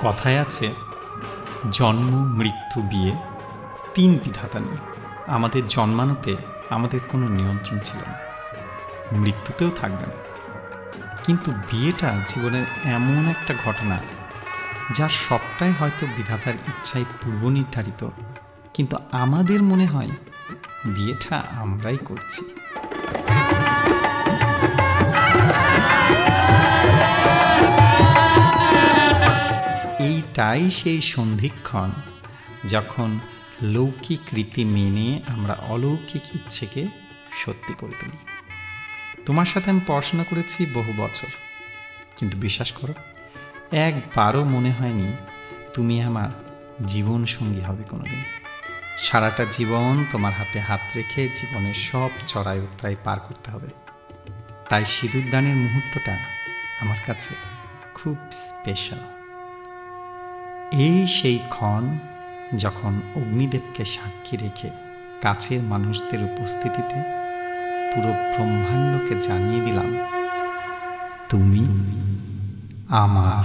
কথায় আছে, জন্ম মৃত্যু বিয়ে, তিন বিধাতা নিয়ে। আমাদের জন্মানোতে আমাদের কোনো নিয়ন্ত্রণ ছিল না, মৃত্যুতেও থাকবে না। কিন্তু বিয়েটা জীবনের এমন একটা ঘটনা যার সবটাই হয়তো বিধাতার ইচ্ছায় পূর্ব নির্ধারিত, কিন্তু আমাদের মনে হয় বিয়েটা আমরাই করছি। এইটাই সেই সন্ধিক্ষণ যখন লৌকিক রীতি মেনে আমরা অলৌকিক ইচ্ছেকে সত্যি করে তুলি। তোমার সাথে আমি পড়াশোনা করেছি বহু বছর, কিন্তু বিশ্বাস করো, একবারও মনে হয়নি তুমি আমার জীবন সঙ্গী হবে কোনোদিন। সারাটা জীবন তোমার হাতে হাত রেখে জীবনের সব চড়াই উতরাই পার করতে হবে। তাই সিঁদুরদানের মুহূর্তটা আমার কাছে খুব স্পেশাল। এই সেই ক্ষণ যখন অগ্নিদেবকে সাক্ষী রেখে কাছের মানুষদের উপস্থিতিতে পুরো ব্রহ্মাণ্ডকে জানিয়ে দিলাম, তুমি আমার।